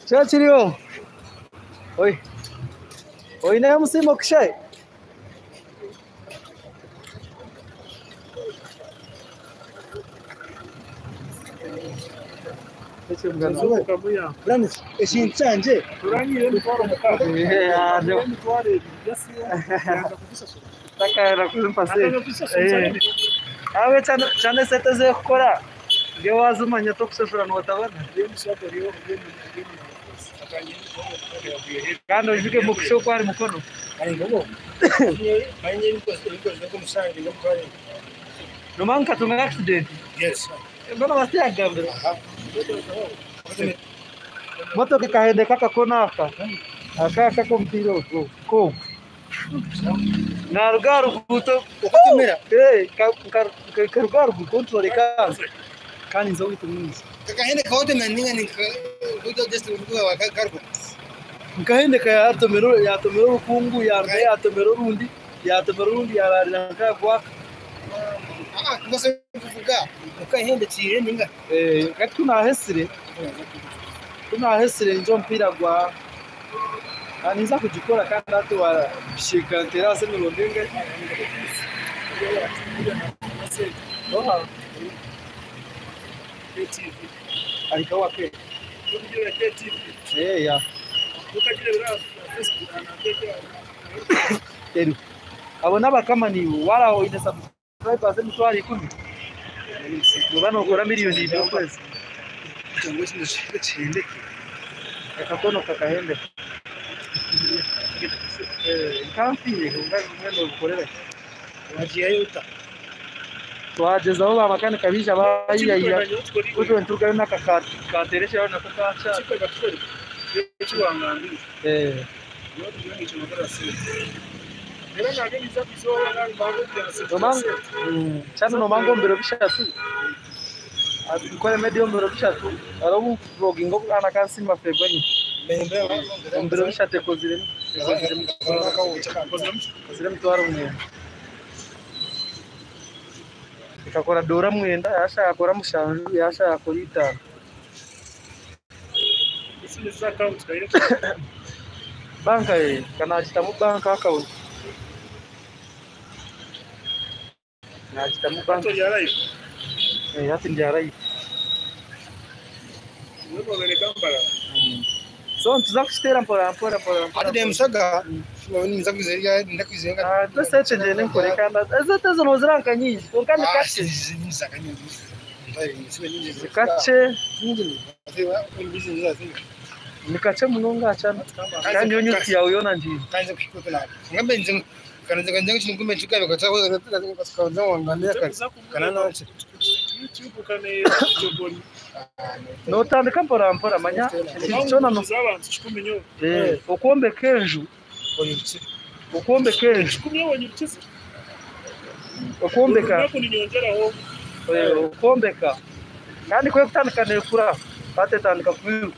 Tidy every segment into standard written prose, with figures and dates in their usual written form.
Chachiriyo. Oi. Oi, né, msimo kishai. Brani, eshi chanje. Taka era kuzimpa se. Awe chane seteze kukora. Ndio wazumanya tokusefura notabana. Kandi ujike mukisho kwari mukono. Nomanka tunga accident. Yes. Mbona wasiagambira? Moto kikaende kaka kona aka. Aka kompiro ko. Na rugaru buto Ukatumira. Karugaru control kazi. Kani nzo witu mwingi. Kakahende kaote maninga ni kudo just kuwa karbo. Nkahende ka yatomero rukungu yambe yatomero rundi yararira nkagwa. Ngose kuvuga. Kakahende chire ninga. Kati tunahesire njo mpira gwa aniza kujikora kandi atu wa shika terase milondenga. Alikawa ke. Ya. Teru. Abona bakama ni wala ina subscribers mtwari 10. Mubano ukora milioni ndio kwezi. Cyangwa se ndashinde. Akakono kakahende. Kampi ngano ukorera. Wajiye yuta. Twageza aho babakane kabisha bayiya uto nturuka na kateresha na kakacha nomango mbere bishatu akore medio mbere bishatu arabu vlogging ngo ana kansi mafebani mbere bishate kozire mtwaro mwe ikakora dora mwenda yashaka akora mushanju yashaka akora itanu banka kana chitamu banka account na chitamu banka yati ndiarai so tuzakushitera mpora ade msaga ni msaga ndakwizenga twese nje nenkore kandi ezetezo noziranka nyingi kandi kache kache nikache munonga achana kandi yonyuki yawe yona njini kanze kushikopela ngambe nje kanze kanje chingume chikabe katsaho kaskaza wangania kana nacho YouTube kane jogoni notandika mpora manya chona no ukombe kenju ukombeka kandi kwe kutandika nekura batandika kwiru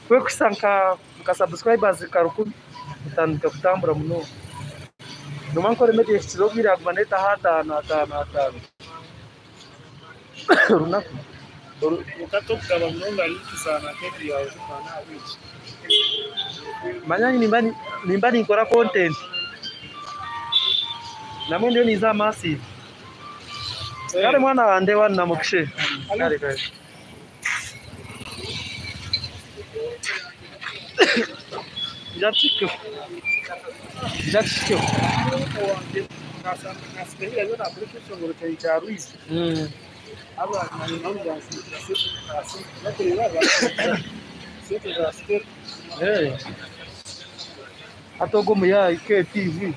kwe kusanka subscribers karukumi utandika kutambura muno nomankore media chizobira kumaneta hatana runaku ukatokaba mnonga liki sana kepi ya ukana awichi manyanyi nimbani nkora content namwe ndio niza massive kale mwana wande wana mukishe kale Jatiko nasipehia yona application ngoro cha Ruiz aba na namba atogomu ya IKTV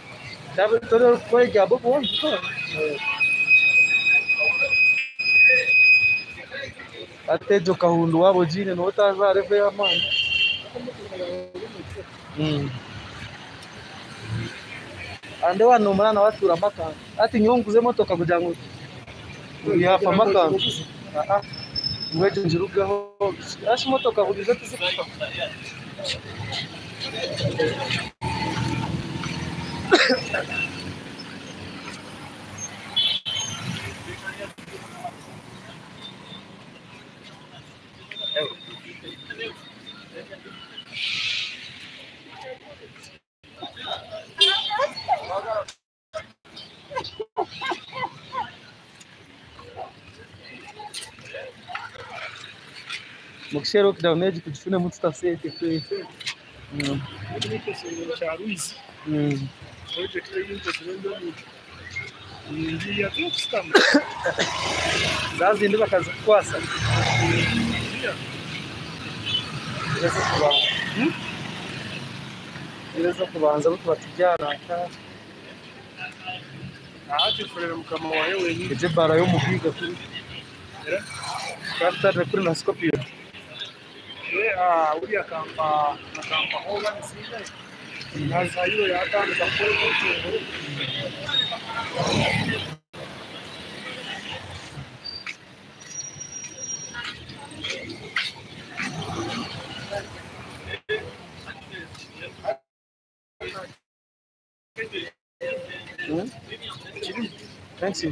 sabe todo foi jabo bom atejo kahundu wabo jine no taza refe ya mani ande wano mwana watura maka ati nyonguze motoka kujangu yafa maka ngweje njirugaho ashi motoka kudize tizikufa Mukishero kidameji kujifuna mtu tasete kweli. cha Ruiz. Project y'inko kirendo ngiye tukustama. Zazi ndi bakaza kwasa. Ireza kubanza batujyana aka. Ati furere mukama wawe wenyine. Ije bara yo muhiga kuri. Kafta kuri na Scorpio. Uriya kampa hoba nsinda. Naza hiyo ya tano kwa Thanks.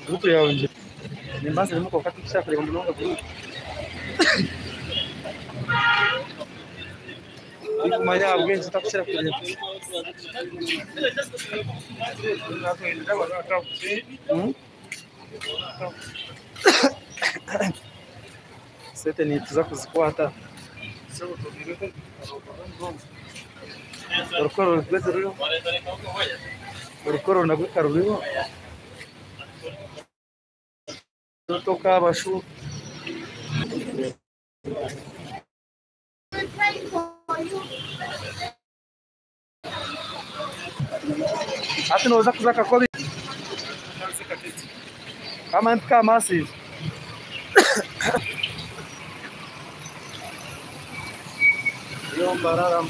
Grupo yawe nje. Nimbaze muko wakati kisha kule ngombe grupo. Iko maya ubwenzi takushira kule. Sete ni tuza kuzikwata. Urukoro rweze ruriho. Urukoro nagwe karuriho. Toka bashu. Hata unaweza kuzaka kodi. Kama mpika massive. Yo barara.